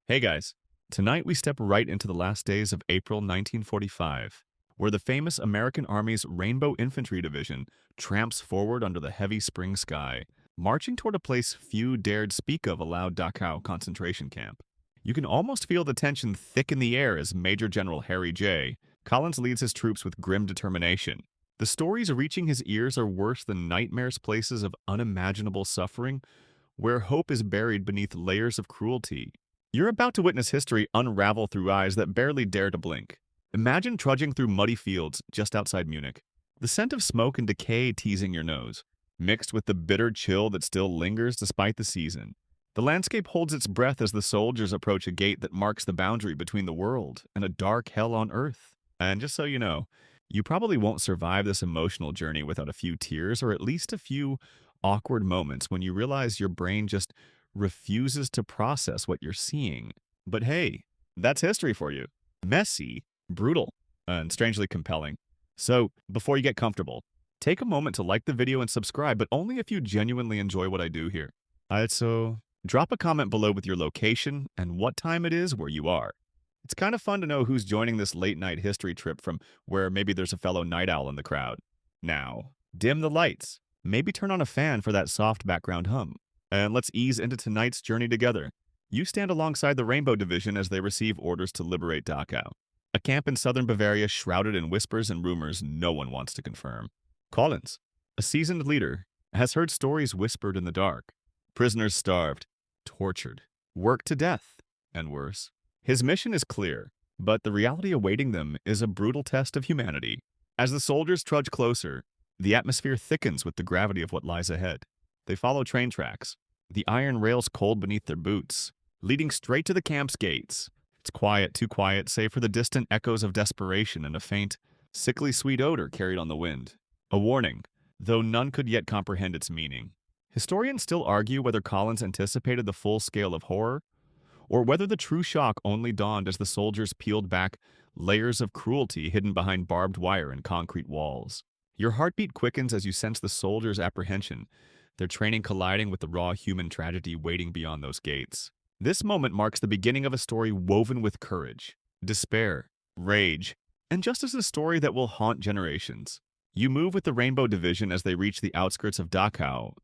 Hey guys, tonight we step right into the last days of April 1945, where the famous American Army's Rainbow Infantry Division tramps forward under the heavy spring sky, marching toward a place few dared speak of aloud: Dachau concentration camp. You can almost feel the tension thick in the air as Major General Harry J. Collins leads his troops with grim determination. The stories reaching his ears are worse than nightmares, places of unimaginable suffering, where hope is buried beneath layers of cruelty. You're about to witness history unravel through eyes that barely dare to blink. Imagine trudging through muddy fields just outside Munich, the scent of smoke and decay teasing your nose, mixed with the bitter chill that still lingers despite the season. The landscape holds its breath as the soldiers approach a gate that marks the boundary between the world and a dark hell on earth. And just so you know, you probably won't survive this emotional journey without a few tears or at least a few awkward moments when you realize your brain just refuses to process what you're seeing. But hey, that's history for you. Messy, brutal, and strangely compelling. So, before you get comfortable, take a moment to like the video and subscribe, but only if you genuinely enjoy what I do here. So, drop a comment below with your location and what time it is where you are. It's kind of fun to know who's joining this late-night history trip from where maybe there's a fellow night owl in the crowd. Now, dim the lights. Maybe turn on a fan for that soft background hum. And let's ease into tonight's journey together. You stand alongside the Rainbow Division as they receive orders to liberate Dachau, a camp in southern Bavaria shrouded in whispers and rumors no one wants to confirm. Collins, a seasoned leader, has heard stories whispered in the dark. Prisoners starved, tortured, worked to death, and worse. His mission is clear, but the reality awaiting them is a brutal test of humanity. As the soldiers trudge closer, the atmosphere thickens with the gravity of what lies ahead. They follow train tracks, the iron rails cold beneath their boots, leading straight to the camp's gates. It's quiet, too quiet, save for the distant echoes of desperation and a faint, sickly sweet odor carried on the wind. A warning, though none could yet comprehend its meaning. Historians still argue whether Collins anticipated the full scale of horror, or whether the true shock only dawned as the soldiers peeled back layers of cruelty hidden behind barbed wire and concrete walls. Your heartbeat quickens as you sense the soldiers' apprehension, their training colliding with the raw human tragedy waiting beyond those gates. This moment marks the beginning of a story woven with courage, despair, rage, and just as a story that will haunt generations. You move with the Rainbow Division as they reach the outskirts of Dachau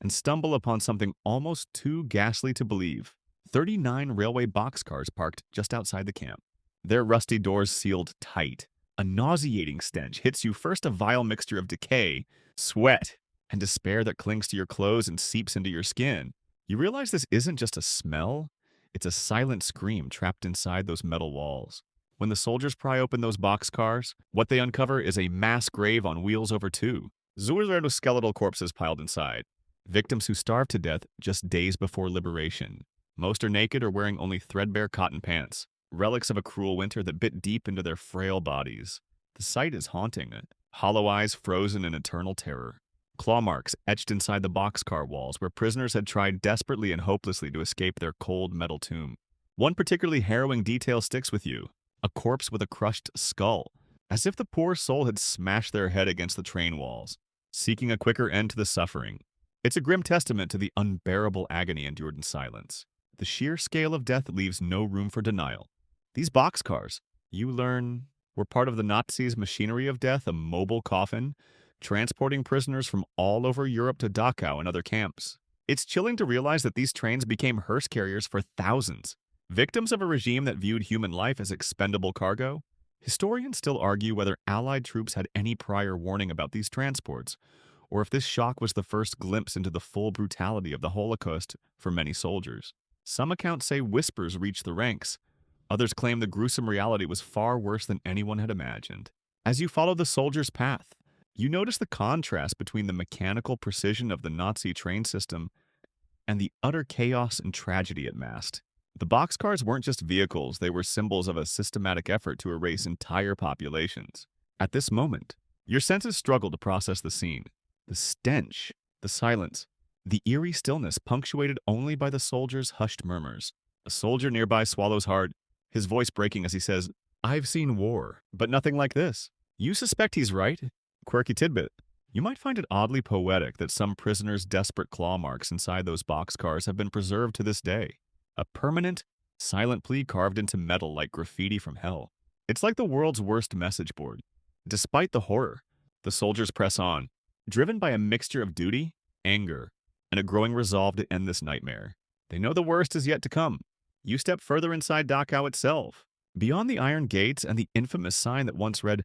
and stumble upon something almost too ghastly to believe. 39 railway boxcars parked just outside the camp, their rusty doors sealed tight. A nauseating stench hits you, first a vile mixture of decay, sweat, and despair that clings to your clothes and seeps into your skin. You realize this isn't just a smell, it's a silent scream trapped inside those metal walls. When the soldiers pry open those boxcars, what they uncover is a mass grave on wheels over two. Zurler's skeletal corpses piled inside, victims who starved to death just days before liberation. Most are naked or wearing only threadbare cotton pants, relics of a cruel winter that bit deep into their frail bodies. The sight is haunting, hollow eyes frozen in eternal terror. Claw marks etched inside the boxcar walls where prisoners had tried desperately and hopelessly to escape their cold metal tomb. One particularly harrowing detail sticks with you: a corpse with a crushed skull, as if the poor soul had smashed their head against the train walls, seeking a quicker end to the suffering. It's a grim testament to the unbearable agony endured in silence. The sheer scale of death leaves no room for denial. These boxcars, you learn, were part of the Nazis' machinery of death, a mobile coffin, transporting prisoners from all over Europe to Dachau and other camps. It's chilling to realize that these trains became hearse carriers for thousands, victims of a regime that viewed human life as expendable cargo. Historians still argue whether Allied troops had any prior warning about these transports, or if this shock was the first glimpse into the full brutality of the Holocaust for many soldiers. Some accounts say whispers reached the ranks. Others claim the gruesome reality was far worse than anyone had imagined. As you follow the soldiers' path, you notice the contrast between the mechanical precision of the Nazi train system and the utter chaos and tragedy it masked. The boxcars weren't just vehicles, they were symbols of a systematic effort to erase entire populations. At this moment, your senses struggle to process the scene. The stench, the silence, the eerie stillness punctuated only by the soldiers' hushed murmurs. A soldier nearby swallows hard, his voice breaking as he says, "I've seen war, but nothing like this." You suspect he's right. Quirky tidbit: you might find it oddly poetic that some prisoners' desperate claw marks inside those boxcars have been preserved to this day. A permanent, silent plea carved into metal like graffiti from hell. It's like the world's worst message board. Despite the horror, the soldiers press on, driven by a mixture of duty, anger, and a growing resolve to end this nightmare. They know the worst is yet to come. You step further inside Dachau itself. Beyond the iron gates and the infamous sign that once read,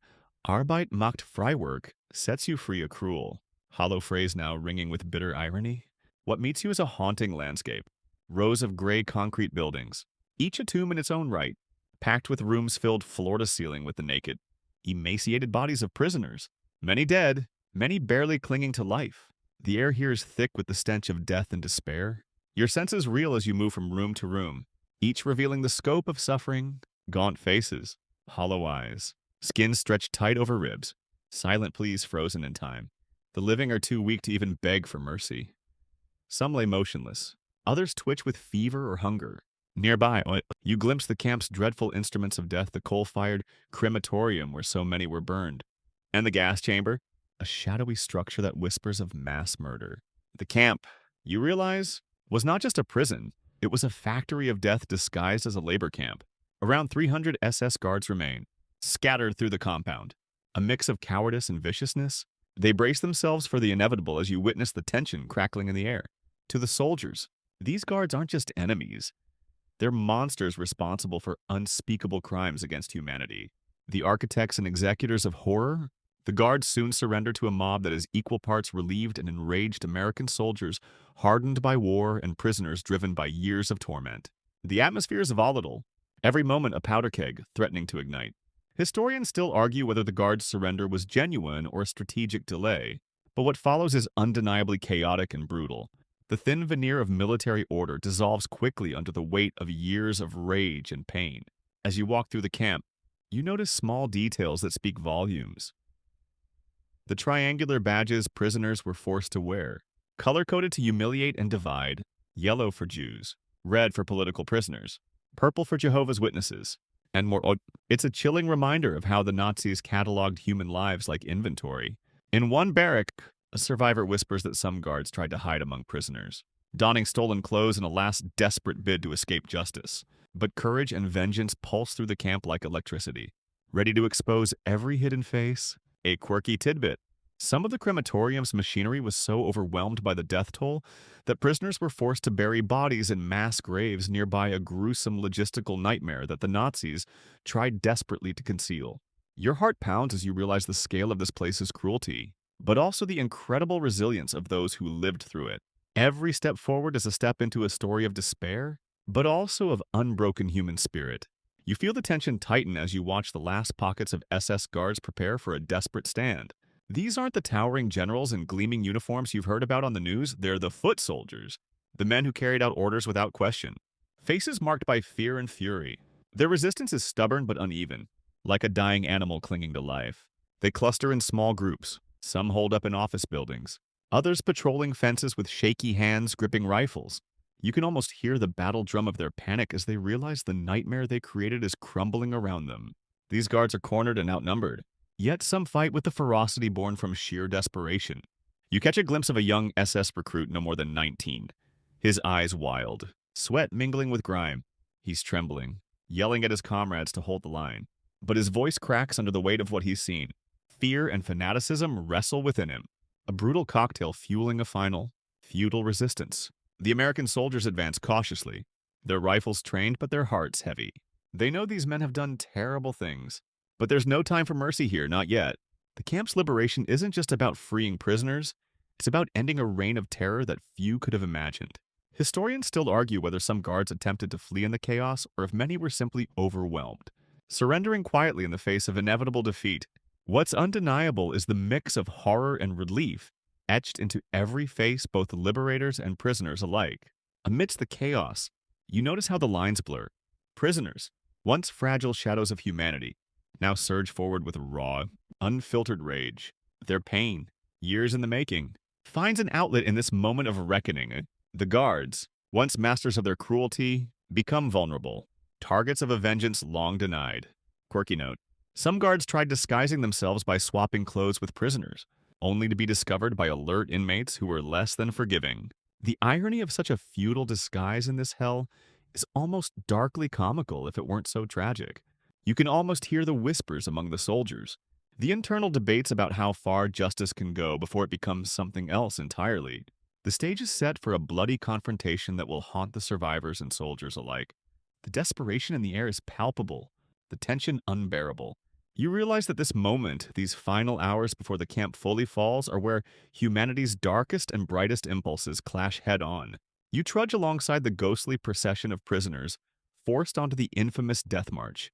Arbeit macht Freiwerk, sets you free a cruel, hollow phrase now ringing with bitter irony. What meets you is a haunting landscape. Rows of gray concrete buildings, each a tomb in its own right, packed with rooms filled floor to ceiling with the naked, emaciated bodies of prisoners, many dead, many barely clinging to life. The air here is thick with the stench of death and despair. Your senses reel as you move from room to room, each revealing the scope of suffering, gaunt faces, hollow eyes, skin stretched tight over ribs, silent pleas frozen in time. The living are too weak to even beg for mercy. Some lay motionless, others twitch with fever or hunger. Nearby, you glimpse the camp's dreadful instruments of death, the coal-fired crematorium where so many were burned, and the gas chamber, a shadowy structure that whispers of mass murder. The camp, you realize, was not just a prison. It was a factory of death disguised as a labor camp. Around 300 SS guards remain, scattered through the compound. A mix of cowardice and viciousness. They brace themselves for the inevitable as you witness the tension crackling in the air. To the soldiers, these guards aren't just enemies. They're monsters responsible for unspeakable crimes against humanity. The architects and executors of horror, the guards soon surrender to a mob that is equal parts relieved and enraged American soldiers hardened by war and prisoners driven by years of torment. The atmosphere is volatile, every moment a powder keg threatening to ignite. Historians still argue whether the guards' surrender was genuine or a strategic delay, but what follows is undeniably chaotic and brutal. The thin veneer of military order dissolves quickly under the weight of years of rage and pain. As you walk through the camp, you notice small details that speak volumes. The triangular badges prisoners were forced to wear, color-coded to humiliate and divide, yellow for Jews, red for political prisoners, purple for Jehovah's Witnesses, and more. It's a chilling reminder of how the Nazis cataloged human lives like inventory. In one barrack, a survivor whispers that some guards tried to hide among prisoners, donning stolen clothes in a last desperate bid to escape justice. But courage and vengeance pulse through the camp like electricity, ready to expose every hidden face. A quirky tidbit. Some of the crematorium's machinery was so overwhelmed by the death toll that prisoners were forced to bury bodies in mass graves nearby, a gruesome logistical nightmare that the Nazis tried desperately to conceal. Your heart pounds as you realize the scale of this place's cruelty, but also the incredible resilience of those who lived through it. Every step forward is a step into a story of despair, but also of unbroken human spirit. You feel the tension tighten as you watch the last pockets of SS guards prepare for a desperate stand. These aren't the towering generals in gleaming uniforms you've heard about on the news, they're the foot soldiers, the men who carried out orders without question. Faces marked by fear and fury. Their resistance is stubborn but uneven, like a dying animal clinging to life. They cluster in small groups, some holed up in office buildings, others patrolling fences with shaky hands gripping rifles. You can almost hear the battle drum of their panic as they realize the nightmare they created is crumbling around them. These guards are cornered and outnumbered, yet some fight with the ferocity born from sheer desperation. You catch a glimpse of a young SS recruit no more than 19, his eyes wild, sweat mingling with grime. He's trembling, yelling at his comrades to hold the line, but his voice cracks under the weight of what he's seen. Fear and fanaticism wrestle within him, a brutal cocktail fueling a final, futile resistance. The American soldiers advance cautiously, their rifles trained but their hearts heavy. They know these men have done terrible things, but there's no time for mercy here, not yet. The camp's liberation isn't just about freeing prisoners, it's about ending a reign of terror that few could have imagined. Historians still argue whether some guards attempted to flee in the chaos or if many were simply overwhelmed, surrendering quietly in the face of inevitable defeat. What's undeniable is the mix of horror and relief etched into every face, both liberators and prisoners alike. Amidst the chaos, you notice how the lines blur. Prisoners, once fragile shadows of humanity, now surge forward with raw, unfiltered rage. Their pain, years in the making, finds an outlet in this moment of reckoning. The guards, once masters of their cruelty, become vulnerable, targets of a vengeance long denied. Quirky note. Some guards tried disguising themselves by swapping clothes with prisoners, only to be discovered by alert inmates who were less than forgiving. The irony of such a futile disguise in this hell is almost darkly comical if it weren't so tragic. You can almost hear the whispers among the soldiers, the internal debates about how far justice can go before it becomes something else entirely. The stage is set for a bloody confrontation that will haunt the survivors and soldiers alike. The desperation in the air is palpable, the tension unbearable. You realize that this moment, these final hours before the camp fully falls, are where humanity's darkest and brightest impulses clash head on. You trudge alongside the ghostly procession of prisoners, forced onto the infamous death march.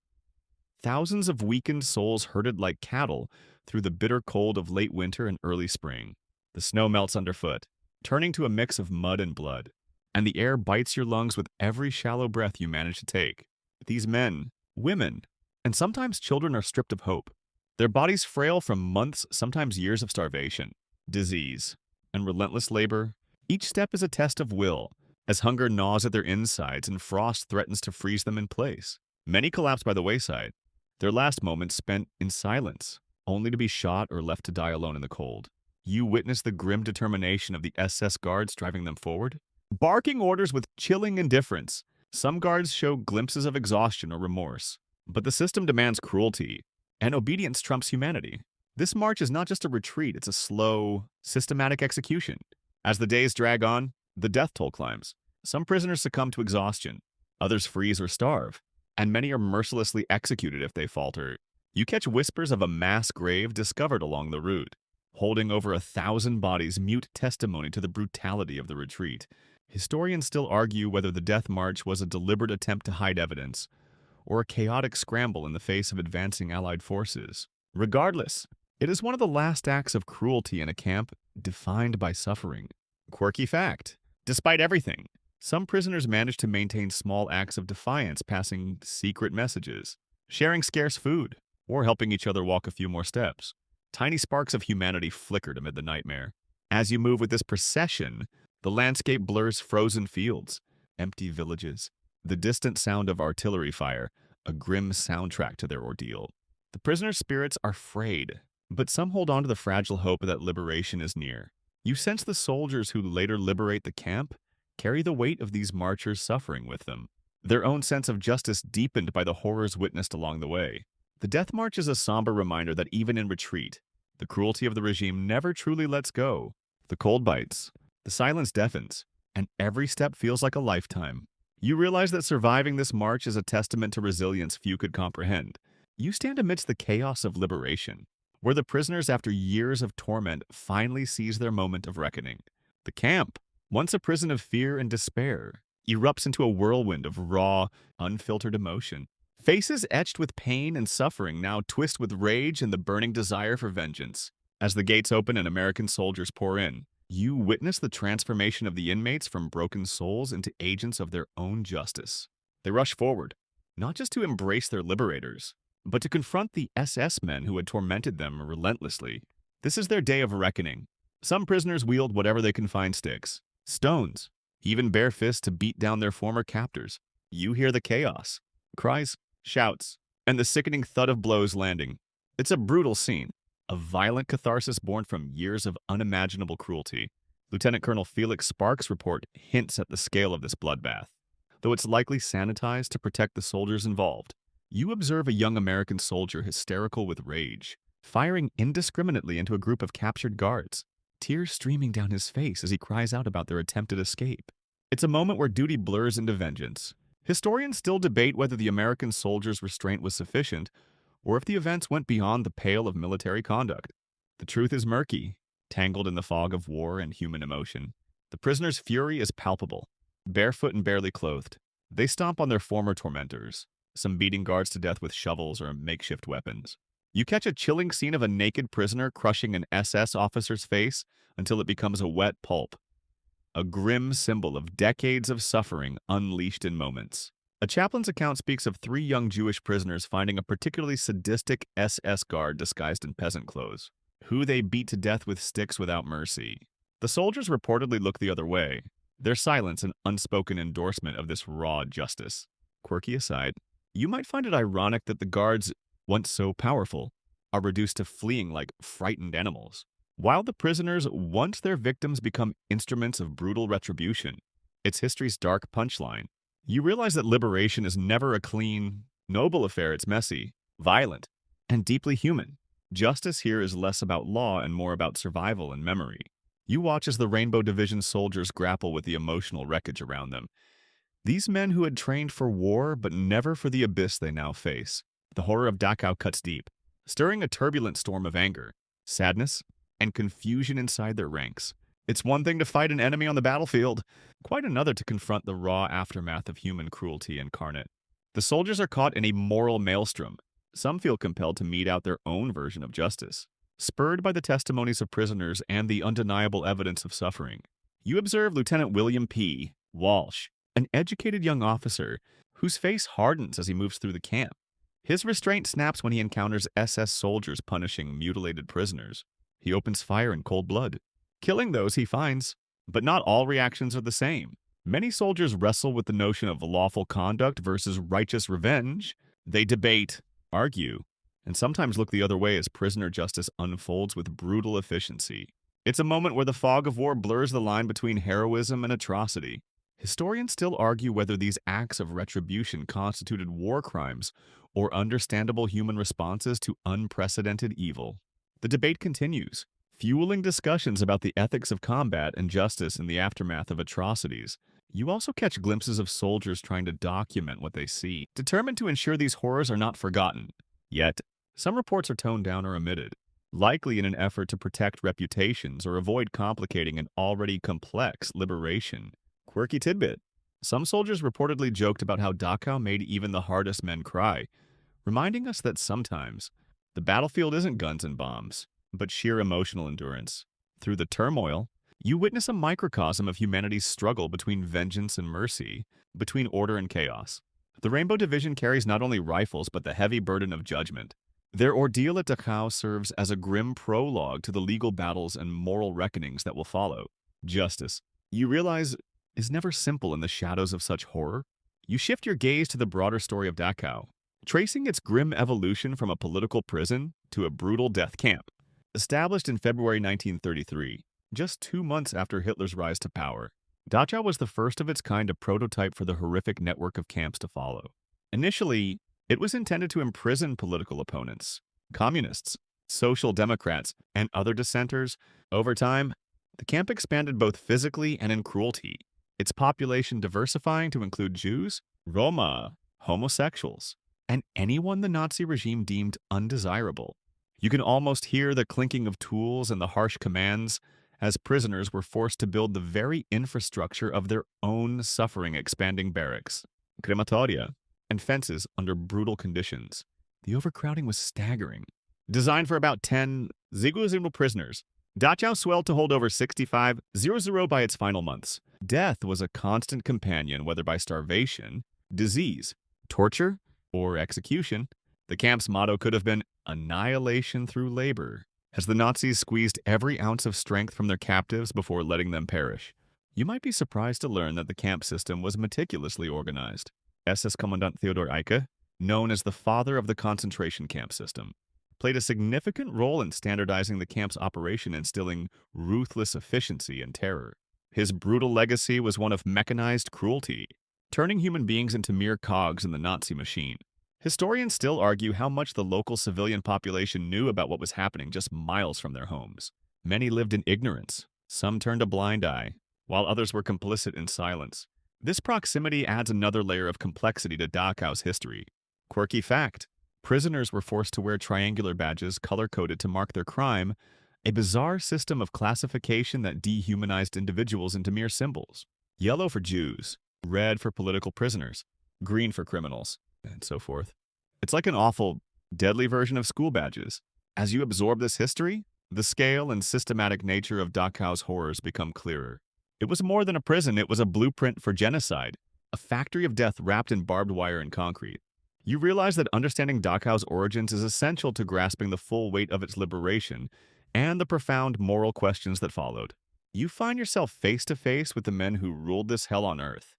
Thousands of weakened souls herded like cattle through the bitter cold of late winter and early spring. The snow melts underfoot, turning to a mix of mud and blood, and the air bites your lungs with every shallow breath you manage to take. These men, women, and sometimes children are stripped of hope. Their bodies frail from months, sometimes years of starvation, disease, and relentless labor. Each step is a test of will, as hunger gnaws at their insides and frost threatens to freeze them in place. Many collapse by the wayside, their last moments spent in silence, only to be shot or left to die alone in the cold. You witness the grim determination of the SS guards driving them forward, barking orders with chilling indifference. Some guards show glimpses of exhaustion or remorse, but the system demands cruelty, and obedience trumps humanity. This march is not just a retreat, it's a slow, systematic execution. As the days drag on, the death toll climbs. Some prisoners succumb to exhaustion, others freeze or starve, and many are mercilessly executed if they falter. You catch whispers of a mass grave discovered along the route, holding over 1,000 bodies, mute testimony to the brutality of the retreat. Historians still argue whether the death march was a deliberate attempt to hide evidence, or a chaotic scramble in the face of advancing Allied forces. Regardless, it is one of the last acts of cruelty in a camp defined by suffering. Quirky fact: despite everything, some prisoners manage to maintain small acts of defiance, passing secret messages, sharing scarce food, or helping each other walk a few more steps. Tiny sparks of humanity flickered amid the nightmare. As you move with this procession, the landscape blurs frozen fields, empty villages, the distant sound of artillery fire, a grim soundtrack to their ordeal. The prisoners' spirits are frayed, but some hold on to the fragile hope that liberation is near. You sense the soldiers who later liberate the camp carry the weight of these marchers' suffering with them, their own sense of justice deepened by the horrors witnessed along the way. The death march is a somber reminder that even in retreat, the cruelty of the regime never truly lets go. The cold bites, the silence deafens, and every step feels like a lifetime. You realize that surviving this march is a testament to resilience few could comprehend. You stand amidst the chaos of liberation, where the prisoners, after years of torment, finally seize their moment of reckoning. The camp, once a prison of fear and despair, erupts into a whirlwind of raw, unfiltered emotion. Faces etched with pain and suffering now twist with rage and the burning desire for vengeance. As the gates open and American soldiers pour in, you witness the transformation of the inmates from broken souls into agents of their own justice. They rush forward, not just to embrace their liberators, but to confront the SS men who had tormented them relentlessly. This is their day of reckoning. Some prisoners wield whatever they can find: sticks, stones, even bare fists to beat down their former captors. You hear the chaos, cries, shouts, and the sickening thud of blows landing. It's a brutal scene, a violent catharsis born from years of unimaginable cruelty. Lieutenant Colonel Felix Sparks' report hints at the scale of this bloodbath. Though it's likely sanitized to protect the soldiers involved, you observe a young American soldier hysterical with rage, firing indiscriminately into a group of captured guards, tears streaming down his face as he cries out about their attempted escape. It's a moment where duty blurs into vengeance. Historians still debate whether the American soldiers' restraint was sufficient, or if the events went beyond the pale of military conduct. The truth is murky, tangled in the fog of war and human emotion. The prisoners' fury is palpable. Barefoot and barely clothed, they stomp on their former tormentors, some beating guards to death with shovels or makeshift weapons. You catch a chilling scene of a naked prisoner crushing an SS officer's face until it becomes a wet pulp, a grim symbol of decades of suffering unleashed in moments. A chaplain's account speaks of 3 young Jewish prisoners finding a particularly sadistic SS guard disguised in peasant clothes, who they beat to death with sticks without mercy. The soldiers reportedly look the other way, their silence an unspoken endorsement of this raw justice. Quirky aside, you might find it ironic that the guards, once so powerful, are reduced to fleeing like frightened animals, while the prisoners, once their victims, become instruments of brutal retribution. It's history's dark punchline. You realize that liberation is never a clean, noble affair. It's messy, violent, and deeply human. Justice here is less about law and more about survival and memory. You watch as the Rainbow Division soldiers grapple with the emotional wreckage around them. These men who had trained for war but never for the abyss they now face. The horror of Dachau cuts deep, stirring a turbulent storm of anger, sadness, and confusion inside their ranks. It's one thing to fight an enemy on the battlefield, quite another to confront the raw aftermath of human cruelty incarnate. The soldiers are caught in a moral maelstrom. Some feel compelled to mete out their own version of justice, spurred by the testimonies of prisoners and the undeniable evidence of suffering. You observe Lieutenant William P. Walsh, an educated young officer whose face hardens as he moves through the camp. His restraint snaps when he encounters SS soldiers punishing mutilated prisoners. He opens fire in cold blood, killing those he finds. But not all reactions are the same. Many soldiers wrestle with the notion of lawful conduct versus righteous revenge. They debate, argue, and sometimes look the other way as prisoner justice unfolds with brutal efficiency. It's a moment where the fog of war blurs the line between heroism and atrocity. Historians still argue whether these acts of retribution constituted war crimes or understandable human responses to unprecedented evil. The debate continues, fueling discussions about the ethics of combat and justice in the aftermath of atrocities. You also catch glimpses of soldiers trying to document what they see, determined to ensure these horrors are not forgotten. Yet, some reports are toned down or omitted, likely in an effort to protect reputations or avoid complicating an already complex liberation. Quirky tidbit. Some soldiers reportedly joked about how Dachau made even the hardest men cry, reminding us that sometimes the battlefield isn't guns and bombs, but sheer emotional endurance. Through the turmoil, you witness a microcosm of humanity's struggle between vengeance and mercy, between order and chaos. The Rainbow Division carries not only rifles but the heavy burden of judgment. Their ordeal at Dachau serves as a grim prologue to the legal battles and moral reckonings that will follow. Justice, you realize, is never simple in the shadows of such horror. You shift your gaze to the broader story of Dachau, tracing its grim evolution from a political prison to a brutal death camp. Established in February 1933, just 2 months after Hitler's rise to power, Dachau was the first of its kind to prototype for the horrific network of camps to follow. Initially, it was intended to imprison political opponents, communists, social democrats, and other dissenters. Over time, the camp expanded both physically and in cruelty, its population diversifying to include Jews, Roma, homosexuals, and anyone the Nazi regime deemed undesirable. You can almost hear the clinking of tools and the harsh commands as prisoners were forced to build the very infrastructure of their own suffering, expanding barracks, crematoria, and fences under brutal conditions. The overcrowding was staggering. Designed for about 10 Ziegler prisoners, Dachau swelled to hold over 6,500 by its final months. Death was a constant companion, whether by starvation, disease, torture, or execution. The camp's motto could have been annihilation through labor, as the Nazis squeezed every ounce of strength from their captives before letting them perish. You might be surprised to learn that the camp system was meticulously organized. SS Commandant Theodor Eicke, known as the father of the concentration camp system, played a significant role in standardizing the camp's operation, instilling ruthless efficiency and terror. His brutal legacy was one of mechanized cruelty, turning human beings into mere cogs in the Nazi machine. Historians still argue how much the local civilian population knew about what was happening just miles from their homes. Many lived in ignorance, some turned a blind eye, while others were complicit in silence. This proximity adds another layer of complexity to Dachau's history. Quirky fact: prisoners were forced to wear triangular badges color-coded to mark their crime, a bizarre system of classification that dehumanized individuals into mere symbols. Yellow for Jews, red for political prisoners, green for criminals, and so forth. It's like an awful, deadly version of school badges. As you absorb this history, the scale and systematic nature of Dachau's horrors become clearer. It was more than a prison, it was a blueprint for genocide, a factory of death wrapped in barbed wire and concrete. You realize that understanding Dachau's origins is essential to grasping the full weight of its liberation and the profound moral questions that followed. You find yourself face to face with the men who ruled this hell on earth.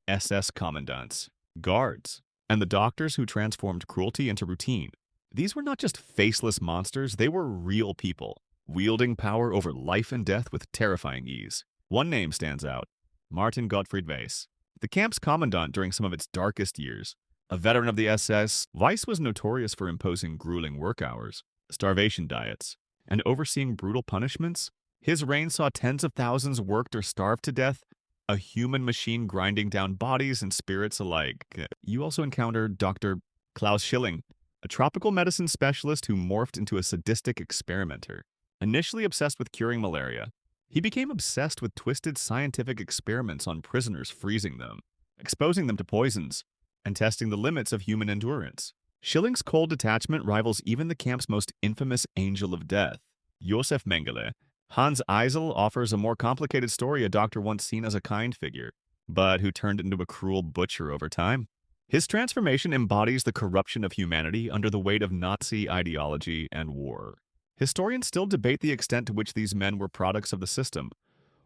SS commandants, guards, and the doctors who transformed cruelty into routine. These were not just faceless monsters, they were real people, wielding power over life and death with terrifying ease. One name stands out: Martin Gottfried Weiss, the camp's commandant during some of its darkest years. A veteran of the SS, Weiss was notorious for imposing grueling work hours, starvation diets, and overseeing brutal punishments. His reign saw tens of thousands worked or starved to death, a human machine grinding down bodies and spirits alike. You also encountered Dr. Klaus Schilling, a tropical medicine specialist who morphed into a sadistic experimenter. Initially obsessed with curing malaria, he became obsessed with twisted scientific experiments on prisoners, freezing them, exposing them to poisons, and testing the limits of human endurance. Schilling's cold detachment rivals even the camp's most infamous angel of death, Josef Mengele. Hans Eisel offers a more complicated story, a doctor once seen as a kind figure, but who turned into a cruel butcher over time. His transformation embodies the corruption of humanity under the weight of Nazi ideology and war. Historians still debate the extent to which these men were products of the system,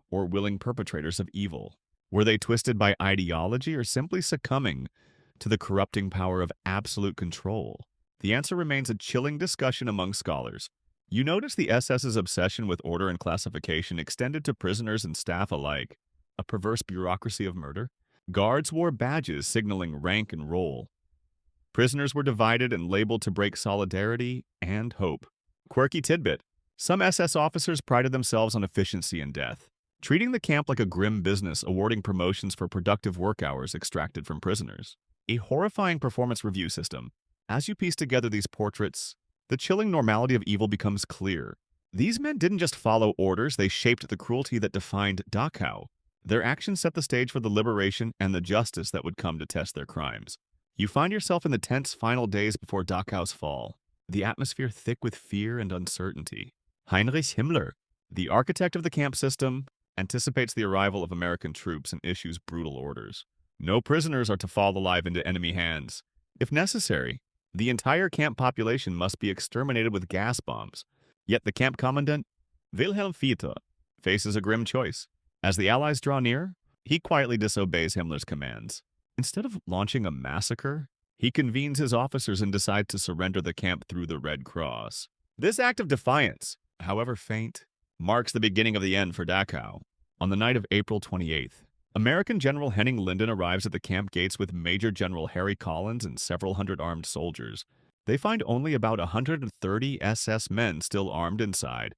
or willing perpetrators of evil. Were they twisted by ideology or simply succumbing to the corrupting power of absolute control? The answer remains a chilling discussion among scholars. You notice the SS's obsession with order and classification extended to prisoners and staff alike, a perverse bureaucracy of murder. Guards wore badges signaling rank and role. Prisoners were divided and labeled to break solidarity and hope. Quirky tidbit: some SS officers prided themselves on efficiency and death, treating the camp like a grim business, awarding promotions for productive work hours extracted from prisoners. A horrifying performance review system. As you piece together these portraits, the chilling normality of evil becomes clear. These men didn't just follow orders, they shaped the cruelty that defined Dachau. Their actions set the stage for the liberation and the justice that would come to test their crimes. You find yourself in the tense final days before Dachau's fall, the atmosphere thick with fear and uncertainty. Heinrich Himmler, the architect of the camp system, anticipates the arrival of American troops and issues brutal orders. No prisoners are to fall alive into enemy hands. If necessary, the entire camp population must be exterminated with gas bombs. Yet the camp commandant, Wilhelm Fiete, faces a grim choice. As the Allies draw near, he quietly disobeys Himmler's commands. Instead of launching a massacre, he convenes his officers and decides to surrender the camp through the Red Cross. This act of defiance, however faint, marks the beginning of the end for Dachau. On the night of April 28th, American General Henning Linden arrives at the camp gates with Major General Harry Collins and several hundred armed soldiers. They find only about 130 SS men still armed inside.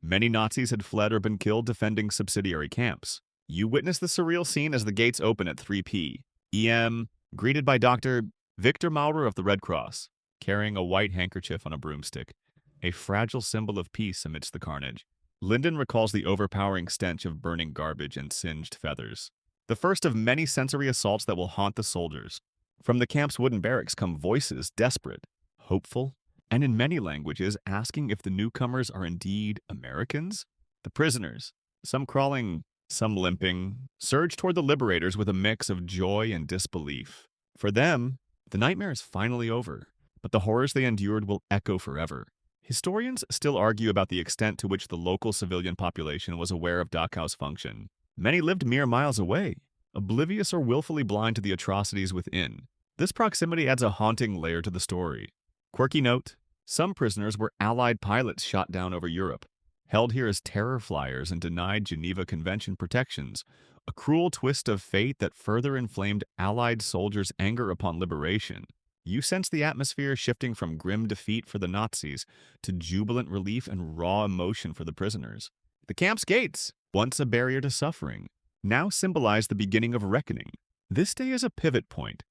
Many Nazis had fled or been killed defending subsidiary camps. You witness the surreal scene as the gates open at 3 p.m., greeted by Dr. Victor Maurer of the Red Cross, carrying a white handkerchief on a broomstick, a fragile symbol of peace amidst the carnage. Linden recalls the overpowering stench of burning garbage and singed feathers, the first of many sensory assaults that will haunt the soldiers. From the camp's wooden barracks come voices, desperate, hopeful, and in many languages asking if the newcomers are indeed Americans. The prisoners, some crawling, some limping, surge toward the liberators with a mix of joy and disbelief. For them, the nightmare is finally over, but the horrors they endured will echo forever. Historians still argue about the extent to which the local civilian population was aware of Dachau's function. Many lived mere miles away, oblivious or willfully blind to the atrocities within. This proximity adds a haunting layer to the story. Quirky note: some prisoners were Allied pilots shot down over Europe, held here as terror flyers and denied Geneva Convention protections, a cruel twist of fate that further inflamed Allied soldiers' anger upon liberation. You sense the atmosphere shifting from grim defeat for the Nazis to jubilant relief and raw emotion for the prisoners. The camp's gates, once a barrier to suffering, now symbolize the beginning of reckoning. This day is a pivot point,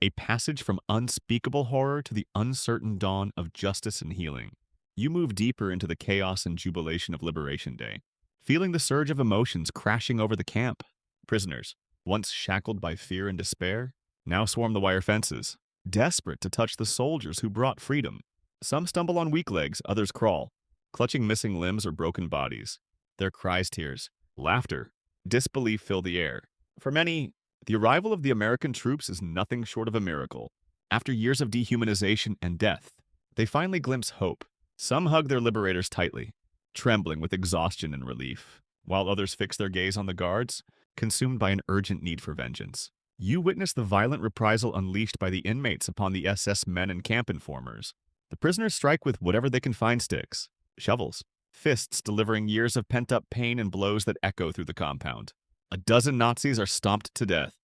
a passage from unspeakable horror to the uncertain dawn of justice and healing. You move deeper into the chaos and jubilation of Liberation Day, feeling the surge of emotions crashing over the camp. Prisoners, once shackled by fear and despair, now swarm the wire fences, desperate to touch the soldiers who brought freedom. Some stumble on weak legs, others crawl, clutching missing limbs or broken bodies. Their cries, tears, laughter, disbelief fill the air. For many, the arrival of the American troops is nothing short of a miracle. After years of dehumanization and death, they finally glimpse hope. Some hug their liberators tightly, trembling with exhaustion and relief, while others fix their gaze on the guards, consumed by an urgent need for vengeance. You witness the violent reprisal unleashed by the inmates upon the SS men and camp informers. The prisoners strike with whatever they can find: sticks, shovels, fists, delivering years of pent-up pain and blows that echo through the compound. A dozen Nazis are stomped to death.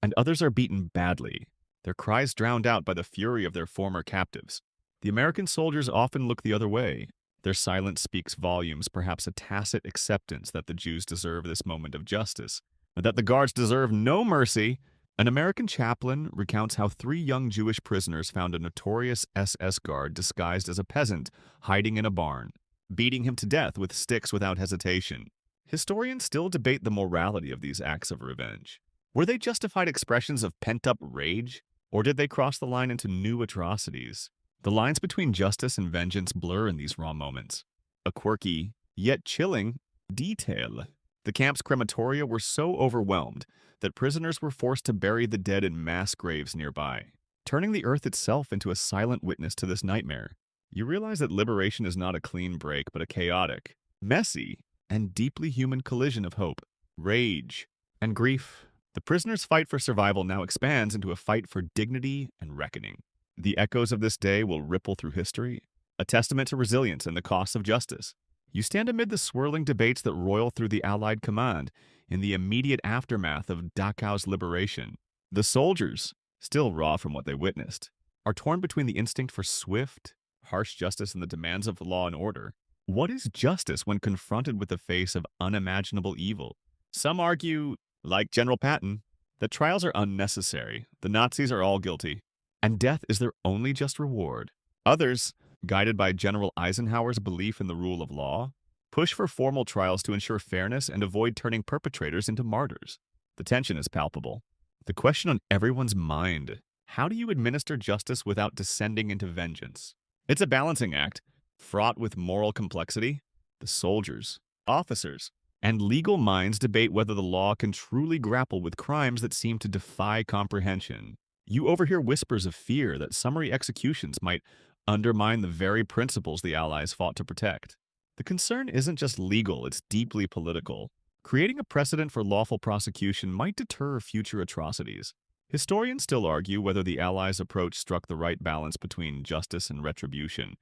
and others are beaten badly, their cries drowned out by the fury of their former captives. The American soldiers often look the other way. Their silence speaks volumes, perhaps a tacit acceptance that the Jews deserve this moment of justice, and that the guards deserve no mercy. An American chaplain recounts how 3 young Jewish prisoners found a notorious SS guard disguised as a peasant hiding in a barn, beating him to death with sticks without hesitation. Historians still debate the morality of these acts of revenge. Were they justified expressions of pent-up rage, or did they cross the line into new atrocities? The lines between justice and vengeance blur in these raw moments. A quirky, yet chilling, detail. The camp's crematoria were so overwhelmed that prisoners were forced to bury the dead in mass graves nearby, turning the earth itself into a silent witness to this nightmare. You realize that liberation is not a clean break, but a chaotic, messy, and deeply human collision of hope, rage, and grief. The prisoners' fight for survival now expands into a fight for dignity and reckoning. The echoes of this day will ripple through history, a testament to resilience and the cost of justice. You stand amid the swirling debates that roil through the Allied command in the immediate aftermath of Dachau's liberation. The soldiers, still raw from what they witnessed, are torn between the instinct for swift, harsh justice and the demands of law and order. What is justice when confronted with the face of unimaginable evil? Some argue, like General Patton, that trials are unnecessary, the Nazis are all guilty, and death is their only just reward. Others, guided by General Eisenhower's belief in the rule of law, push for formal trials to ensure fairness and avoid turning perpetrators into martyrs. The tension is palpable. The question on everyone's mind: how do you administer justice without descending into vengeance? It's a balancing act, fraught with moral complexity. The soldiers, officers, and legal minds debate whether the law can truly grapple with crimes that seem to defy comprehension. You overhear whispers of fear that summary executions might undermine the very principles the Allies fought to protect. The concern isn't just legal, it's deeply political. Creating a precedent for lawful prosecution might deter future atrocities. Historians still argue whether the Allies' approach struck the right balance between justice and retribution,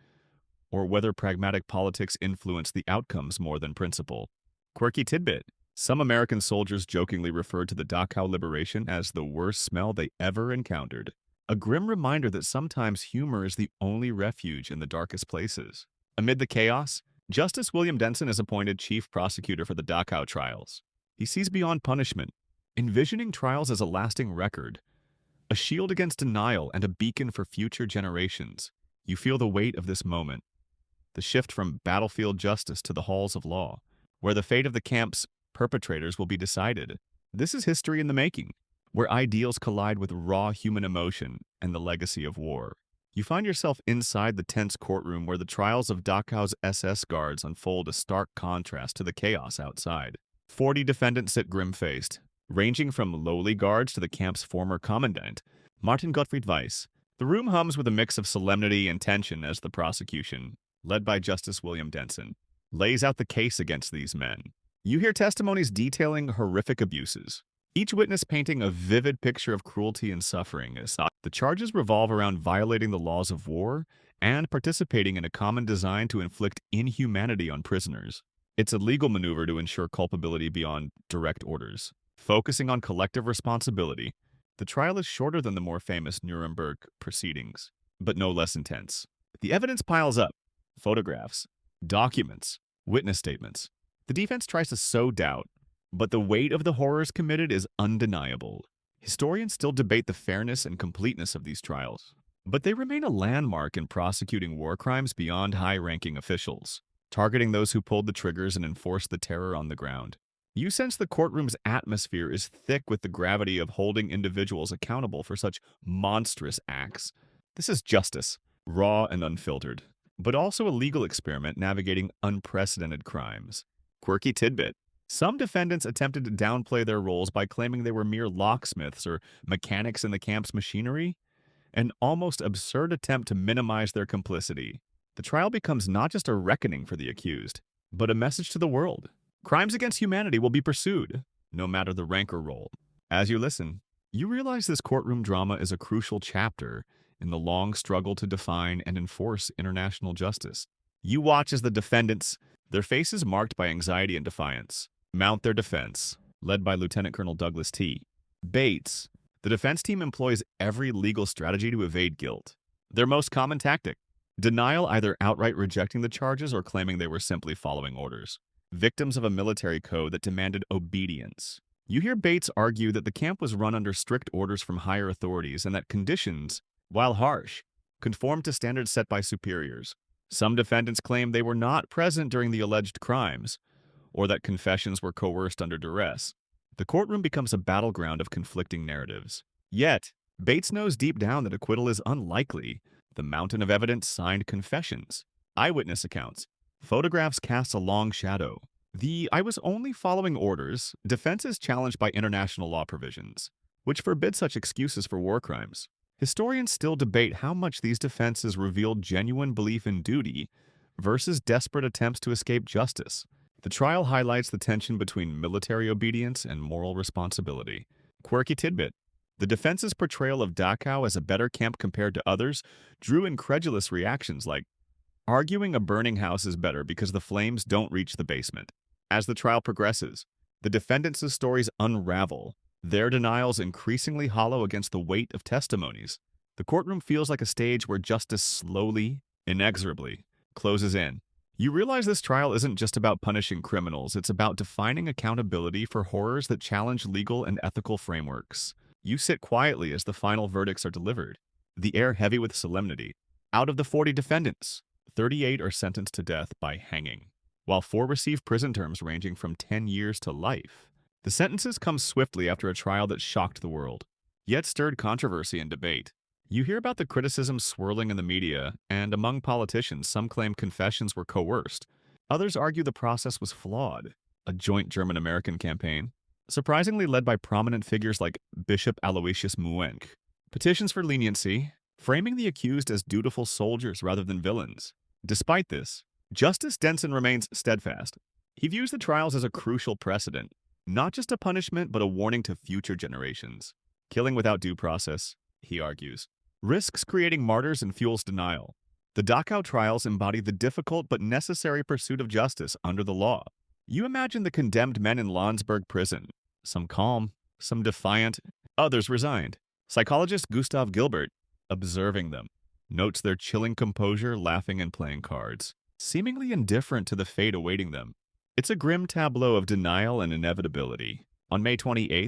or whether pragmatic politics influenced the outcomes more than principle. Quirky tidbit: some American soldiers jokingly referred to the Dachau liberation as the worst smell they ever encountered. A grim reminder that sometimes humor is the only refuge in the darkest places. Amid the chaos, Justice William Denson is appointed chief prosecutor for the Dachau trials. He sees beyond punishment, envisioning trials as a lasting record, a shield against denial and a beacon for future generations. You feel the weight of this moment, the shift from battlefield justice to the halls of law, where the fate of the camp's perpetrators will be decided. This is history in the making, where ideals collide with raw human emotion and the legacy of war. You find yourself inside the tense courtroom where the trials of Dachau's SS guards unfold, a stark contrast to the chaos outside. 40 defendants sit grim-faced, ranging from lowly guards to the camp's former commandant, Martin Gottfried Weiss. The room hums with a mix of solemnity and tension as the prosecution, led by Justice William Denson, lays out the case against these men. You hear testimonies detailing horrific abuses, each witness painting a vivid picture of cruelty and suffering. The charges revolve around violating the laws of war and participating in a common design to inflict inhumanity on prisoners. It's a legal maneuver to ensure culpability beyond direct orders. Focusing on collective responsibility, the trial is shorter than the more famous Nuremberg proceedings, but no less intense. The evidence piles up: photographs, documents, witness statements. The defense tries to sow doubt, but the weight of the horrors committed is undeniable. Historians still debate the fairness and completeness of these trials, but they remain a landmark in prosecuting war crimes beyond high-ranking officials, targeting those who pulled the triggers and enforced the terror on the ground. You sense the courtroom's atmosphere is thick with the gravity of holding individuals accountable for such monstrous acts. This is justice, raw and unfiltered, but also a legal experiment navigating unprecedented crimes. Quirky tidbit: some defendants attempted to downplay their roles by claiming they were mere locksmiths or mechanics in the camp's machinery, an almost absurd attempt to minimize their complicity. The trial becomes not just a reckoning for the accused, but a message to the world. Crimes against humanity will be pursued, no matter the rank or role. As you listen, you realize this courtroom drama is a crucial chapter in the long struggle to define and enforce international justice. You watch as the defendants, their faces marked by anxiety and defiance, mount their defense, led by Lieutenant Colonel Douglas T. Bates, The defense team employs every legal strategy to evade guilt. Their most common tactic: denial, either outright rejecting the charges or claiming they were simply following orders. Victims of a military code that demanded obedience. You hear Bates argue that the camp was run under strict orders from higher authorities and that conditions, while harsh, conformed to standards set by superiors. Some defendants claim they were not present during the alleged crimes, or that confessions were coerced under duress. The courtroom becomes a battleground of conflicting narratives. Yet, Bates knows deep down that acquittal is unlikely. The mountain of evidence, signed confessions, eyewitness accounts, photographs cast a long shadow. The "I was only following orders" defense is challenged by international law provisions, which forbid such excuses for war crimes. Historians still debate how much these defenses reveal genuine belief in duty versus desperate attempts to escape justice. The trial highlights the tension between military obedience and moral responsibility. Quirky tidbit: the defense's portrayal of Dachau as a better camp compared to others drew incredulous reactions like, arguing a burning house is better because the flames don't reach the basement. As the trial progresses, the defendants' stories unravel, their denials increasingly hollow against the weight of testimonies. The courtroom feels like a stage where justice slowly, inexorably, closes in. You realize this trial isn't just about punishing criminals, it's about defining accountability for horrors that challenge legal and ethical frameworks. You sit quietly as the final verdicts are delivered, the air heavy with solemnity. Out of the 40 defendants, 38 are sentenced to death by hanging, while 4 receive prison terms ranging from 10 years to life. The sentences come swiftly after a trial that shocked the world, yet stirred controversy and debate. You hear about the criticisms swirling in the media, and among politicians, some claim confessions were coerced. Others argue the process was flawed. A joint German-American campaign, surprisingly led by prominent figures like Bishop Aloysius Muenk. Petitions for leniency, framing the accused as dutiful soldiers rather than villains. Despite this, Justice Denson remains steadfast. He views the trials as a crucial precedent, not just a punishment but a warning to future generations. Killing without due process, he argues, risks creating martyrs and fuels denial. The Dachau trials embody the difficult but necessary pursuit of justice under the law. You imagine the condemned men in Landsberg prison, some calm, some defiant, others resigned. Psychologist Gustav Gilbert, observing them, notes their chilling composure, laughing and playing cards, seemingly indifferent to the fate awaiting them. It's a grim tableau of denial and inevitability. On May 28,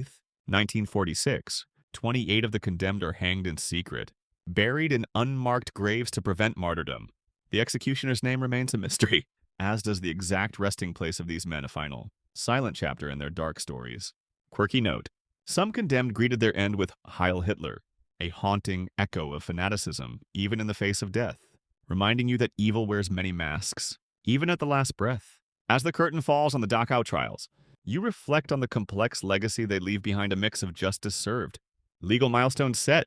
1946, 28 of the condemned are hanged in secret, buried in unmarked graves to prevent martyrdom. The executioner's name remains a mystery, as does the exact resting place of these men, a final, silent chapter in their dark stories. Quirky note: some condemned greeted their end with Heil Hitler, a haunting echo of fanaticism, even in the face of death, reminding you that evil wears many masks, even at the last breath. As the curtain falls on the Dachau trials, you reflect on the complex legacy they leave behind, a mix of justice served, legal milestones set,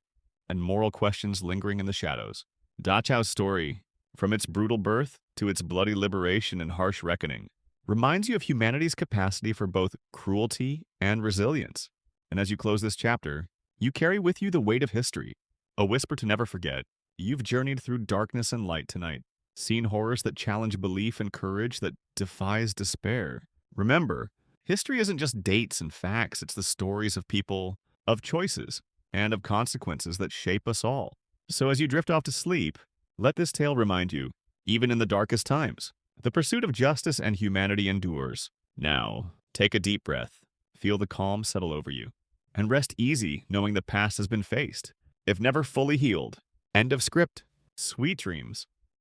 and moral questions lingering in the shadows. Dachau's story, from its brutal birth to its bloody liberation and harsh reckoning, reminds you of humanity's capacity for both cruelty and resilience. And as you close this chapter, you carry with you the weight of history, a whisper to never forget. You've journeyed through darkness and light tonight, seen horrors that challenge belief and courage that defies despair. Remember, history isn't just dates and facts, it's the stories of people, of choices, and of consequences that shape us all. So as you drift off to sleep, let this tale remind you, even in the darkest times, the pursuit of justice and humanity endures. Now, take a deep breath, feel the calm settle over you, and rest easy knowing the past has been faced, if never fully healed. End of script. Sweet dreams.